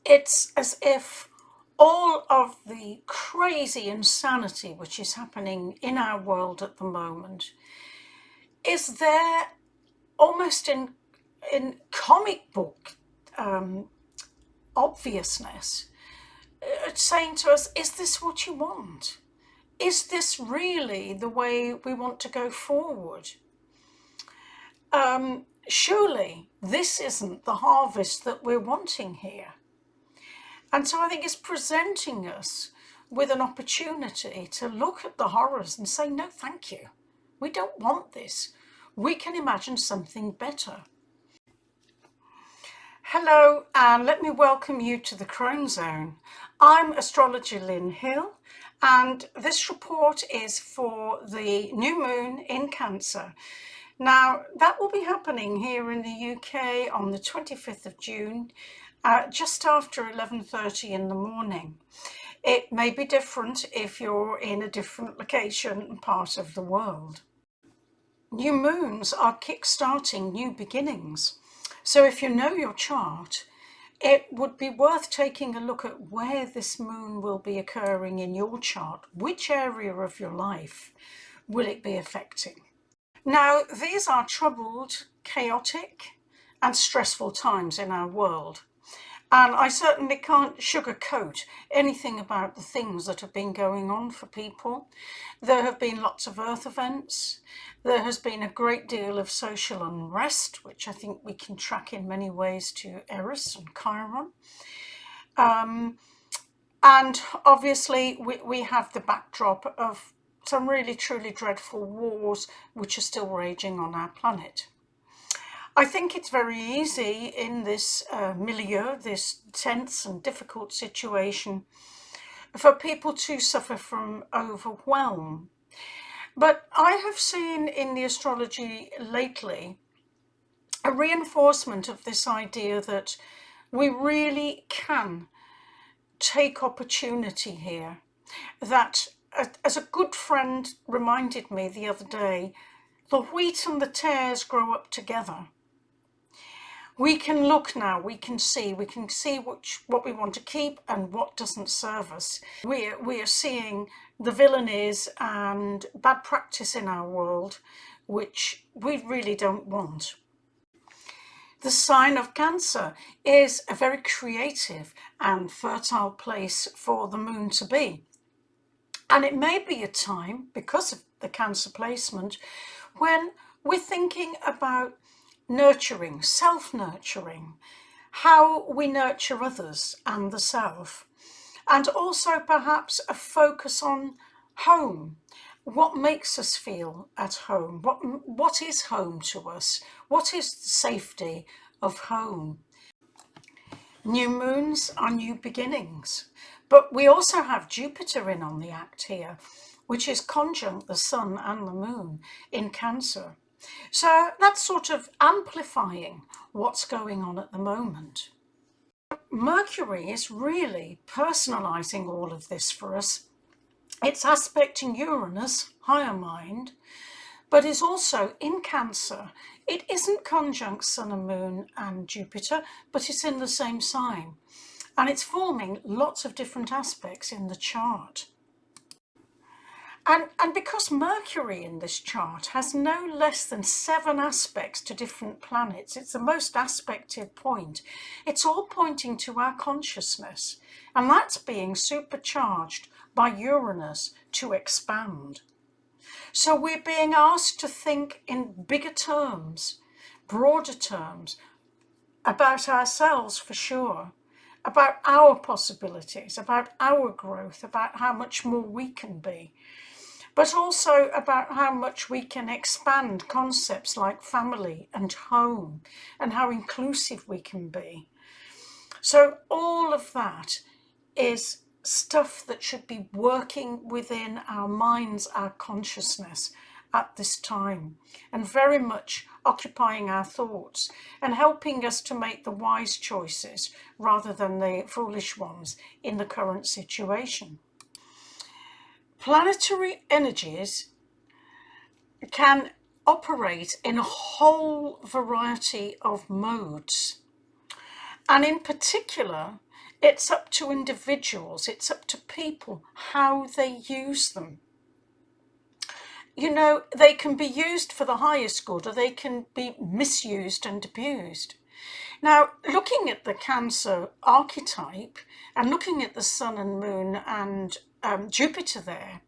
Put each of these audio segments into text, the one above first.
It's as if all of the crazy insanity which is happening in our world at the moment is there almost in comic book obviousness, saying to us, is this what you want? Is this really the way we want to go forward? Surely this isn't the harvest that we're wanting here. And so I think it's presenting us with an opportunity to look at the horrors and say, no, thank you. We don't want this. We can imagine something better. Hello, and let me welcome you to the Crone Zone. I'm astrologer Lynn Hill, and this report is for the new moon in Cancer. Now, that will be happening here in the UK on the 25th of June, just after 11:30 in the morning. It may be different if you're in a different location and part of the world. New moons are kick-starting new beginnings. So if you know your chart, it would be worth taking a look at where this moon will be occurring in your chart. Which area of your life will it be affecting? Now, these are troubled, chaotic, and stressful times in our world. And I certainly can't sugarcoat anything about the things that have been going on for people. There have been lots of earth events. There has been a great deal of social unrest, which I think we can track in many ways to Eris and Chiron. And obviously we have the backdrop of some really truly dreadful wars which are still raging on our planet. I think it's very easy in this milieu, this tense and difficult situation, for people to suffer from overwhelm. But I have seen in the astrology lately a reinforcement of this idea that we really can take opportunity here. That, as a good friend reminded me the other day, the wheat and the tares grow up together. We can look now, we can see what we want to keep and what doesn't serve us. We are seeing the villainies and bad practice in our world, which we really don't want. The sign of Cancer is a very creative and fertile place for the moon to be. And it may be a time, because of the Cancer placement, when we're thinking about nurturing, self-nurturing, how we nurture others and the self, and also perhaps a focus on home. What makes us feel at home? What is home to us? What is the safety of home? New moons are new beginnings, but we also have Jupiter in on the act here, which is conjunct the sun and the moon in Cancer. So that's sort of amplifying what's going on at the moment. Mercury is really personalizing all of this for us. It's aspecting Uranus, higher mind, but is also in Cancer. It isn't conjunct Sun and Moon and Jupiter, but it's in the same sign. And it's forming lots of different aspects in the chart. And because Mercury in this chart has no less than 7 aspects to different planets, it's the most aspected point. It's all pointing to our consciousness, and that's being supercharged by Uranus to expand. So we're being asked to think in bigger terms, broader terms, about ourselves for sure, about our possibilities, about our growth, about how much more we can be, but also about how much we can expand concepts like family and home and how inclusive we can be. So all of that is stuff that should be working within our minds, our consciousness at this time, and very much occupying our thoughts and helping us to make the wise choices rather than the foolish ones in the current situation. Planetary energies can operate in a whole variety of modes. And in particular, It's up to individuals, it's up to people how they use them. You know, they can be used for the highest good, or they can be misused and abused. Now, looking at the Cancer archetype and looking at the Sun and Moon and Jupiter there,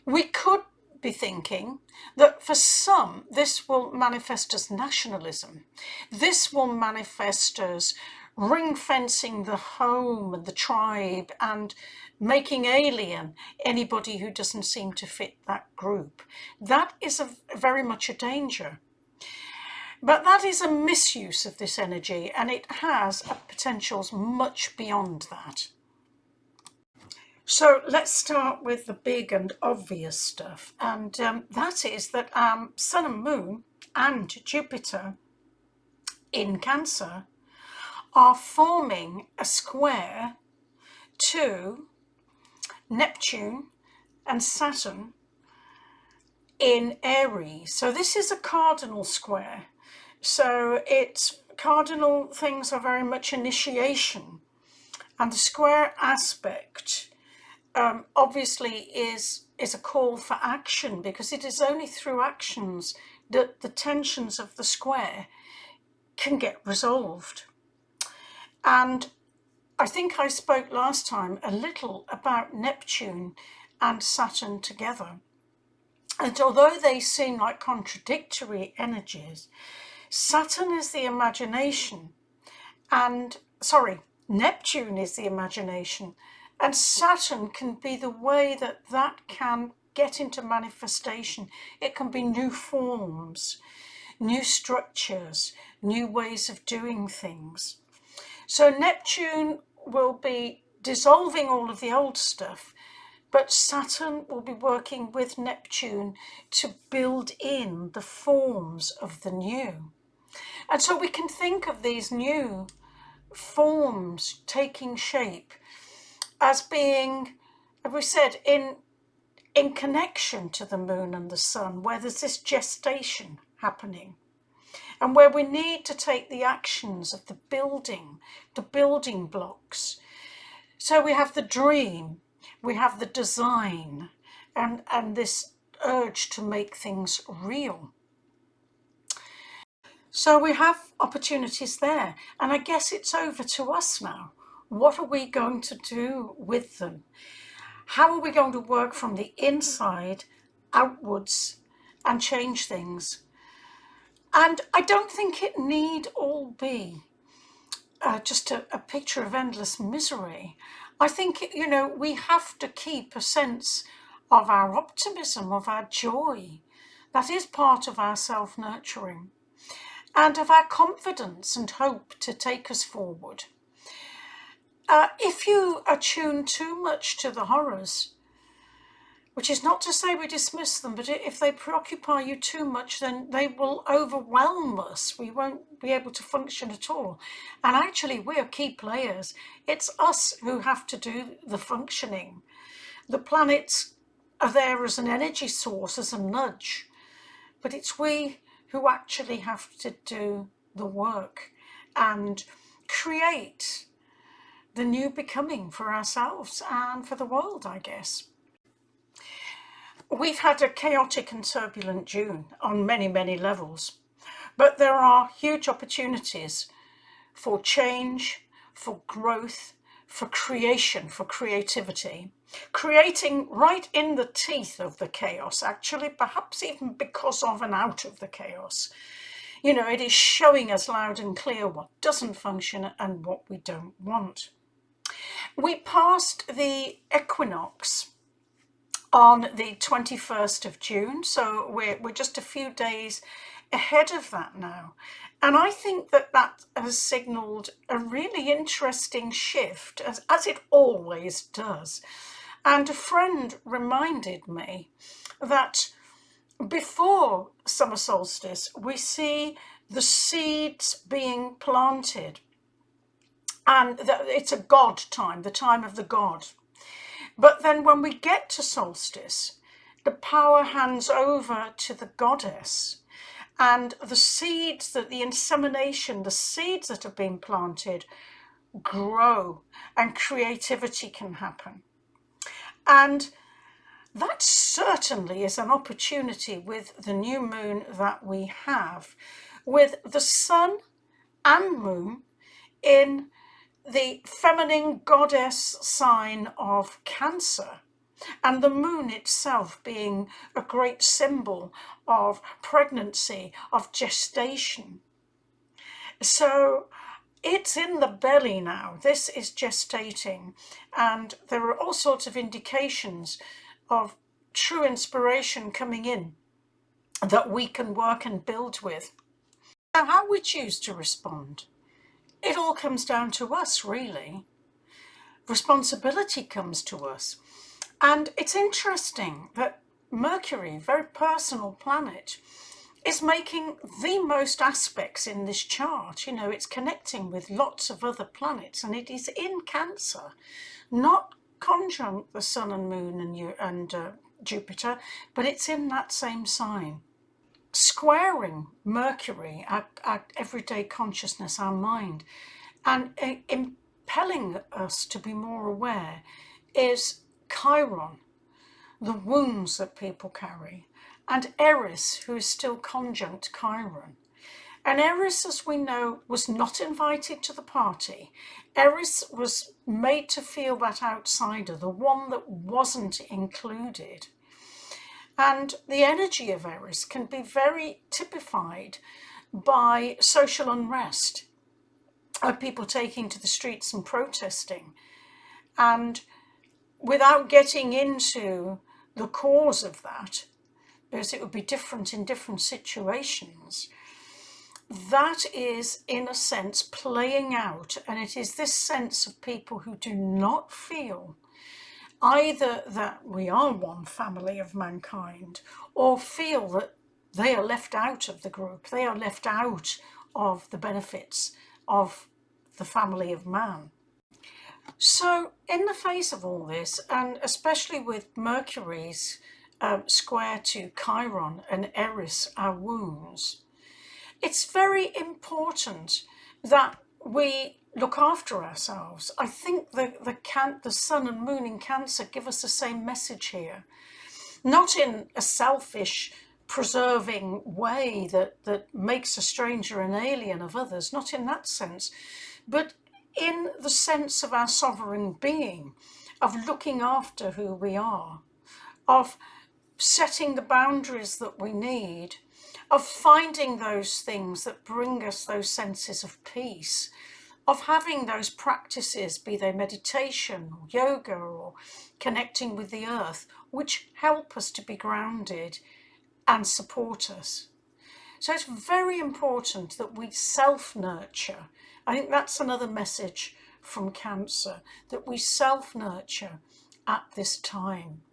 we could be thinking that for some, this will manifest as nationalism. This will manifest as ring fencing the home and the tribe and making alien anybody who doesn't seem to fit that group. That is very much a danger. But that is a misuse of this energy, and it has potentials much beyond that. So let's start with the big and obvious stuff, and that is that Sun and Moon and Jupiter in Cancer are forming a square to Neptune and Saturn in Aries. So this is a cardinal square. So it's cardinal things are very much initiation, and the square aspect obviously is a call for action, because it is only through actions that the tensions of the square can get resolved. And I think I spoke last time a little about Neptune and Saturn together. And although they seem like contradictory energies, Saturn is the imagination, and Neptune is the imagination, and Saturn can be the way that can get into manifestation. It can be new forms, new structures, new ways of doing things. So Neptune will be dissolving all of the old stuff, but Saturn will be working with Neptune to build in the forms of the new. And so we can think of these new forms taking shape as being, as we said, in connection to the moon and the sun, where there's this gestation happening, and where we need to take the actions of the building blocks. So we have the dream, we have the design, and this urge to make things real. So we have opportunities there, and I guess it's over to us now. What are we going to do with them? How are we going to work from the inside outwards and change things? And I don't think it need all be just a picture of endless misery. I think, you know, we have to keep a sense of our optimism, of our joy. That is part of our self-nurturing, and of our confidence and hope to take us forward. If you attune too much to the horrors, which is not to say we dismiss them, but if they preoccupy you too much, then they will overwhelm us. We won't be able to function at all. And actually, we are key players. It's us who have to do the functioning. The planets are there as an energy source, as a nudge, but it's we who actually have to do the work and create the new becoming for ourselves and for the world, I guess. We've had a chaotic and turbulent June on many, many levels, but there are huge opportunities for change, for growth, for creation, for creativity, creating right in the teeth of the chaos, actually, perhaps even because of and out of the chaos. You know, it is showing us loud and clear what doesn't function and what we don't want. We passed the equinox on the 21st of June, so we're just a few days ahead of that now. And I think that has signalled a really interesting shift, as it always does. And a friend reminded me that before summer solstice, we see the seeds being planted. And it's a God time, the time of the God. But then when we get to solstice, the power hands over to the goddess, and the seeds, the insemination, the seeds that have been planted grow and creativity can happen. And that certainly is an opportunity with the new moon that we have, with the sun and moon in the feminine goddess sign of Cancer, and the moon itself being a great symbol of pregnancy, of gestation. So it's in the belly now. This is gestating, and there are all sorts of indications of true inspiration coming in that we can work and build with. Now, how we choose to respond, it all comes down to us, really. Responsibility comes to us. And it's interesting that Mercury, very personal planet, is making the most aspects in this chart. You know, it's connecting with lots of other planets, and it is in Cancer, not conjunct the Sun and Moon and Jupiter, but it's in that same sign. Squaring Mercury, our everyday consciousness, our mind, and impelling us to be more aware is Chiron, the wounds that people carry, and Eris, who is still conjunct Chiron. And Eris, as we know, was not invited to the party. Eris was made to feel that outsider, the one that wasn't included. And the energy of Eris can be very typified by social unrest, of people taking to the streets and protesting. And without getting into the cause of that, because it would be different in different situations, that is, in a sense, playing out. And it is this sense of people who do not feel either that we are one family of mankind, or feel that they are left out of the group, they are left out of the benefits of the family of man. So in the face of all this, and especially with Mercury's square to Chiron and Eris, our wounds, it's very important that we look after ourselves. I think the Sun and Moon in Cancer give us the same message here. Not in a selfish, preserving way that makes a stranger an alien of others, not in that sense, but in the sense of our sovereign being, of looking after who we are, of setting the boundaries that we need, of finding those things that bring us those senses of peace, of having those practices, be they meditation or yoga or connecting with the earth, which help us to be grounded and support us. So it's very important that we self-nurture. I think that's another message from Cancer, that we self-nurture at this time.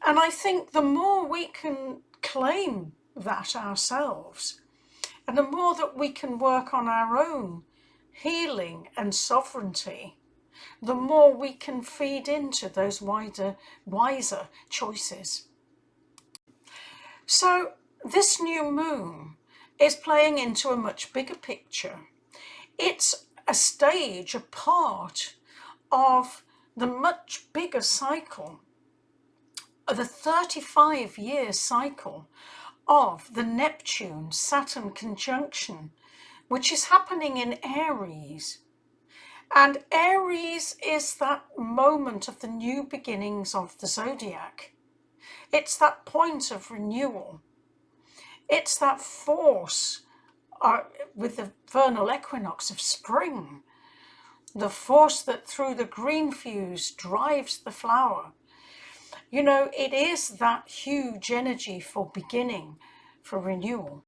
And I think the more we can claim that ourselves, and the more that we can work on our own healing and sovereignty, the more we can feed into those wiser choices. So this new moon is playing into a much bigger picture. It's a stage, a part of the much bigger cycle, of the 35-year cycle of the Neptune-Saturn conjunction, which is happening in Aries. And Aries is that moment of the new beginnings of the zodiac. It's that point of renewal. It's that force with the vernal equinox of spring, the force that through the green fuse drives the flower. You know, it is that huge energy for beginning, for renewal.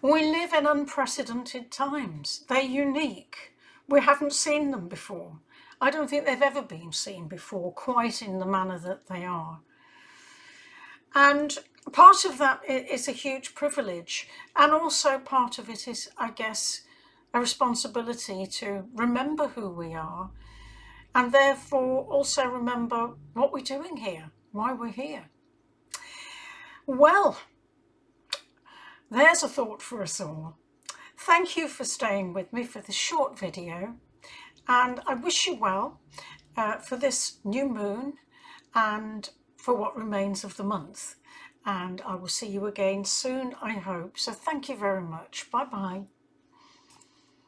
We live in unprecedented times. They're unique. We haven't seen them before. I don't think they've ever been seen before, quite in the manner that they are. And part of that is a huge privilege. And also part of it is, I guess, a responsibility to remember who we are, and therefore also remember what we're doing here, why we're here. Well, there's a thought for us all. Thank you for staying with me for this short video, and I wish you well for this new moon and for what remains of the month. And I will see you again soon, I hope. So thank you very much. Bye bye.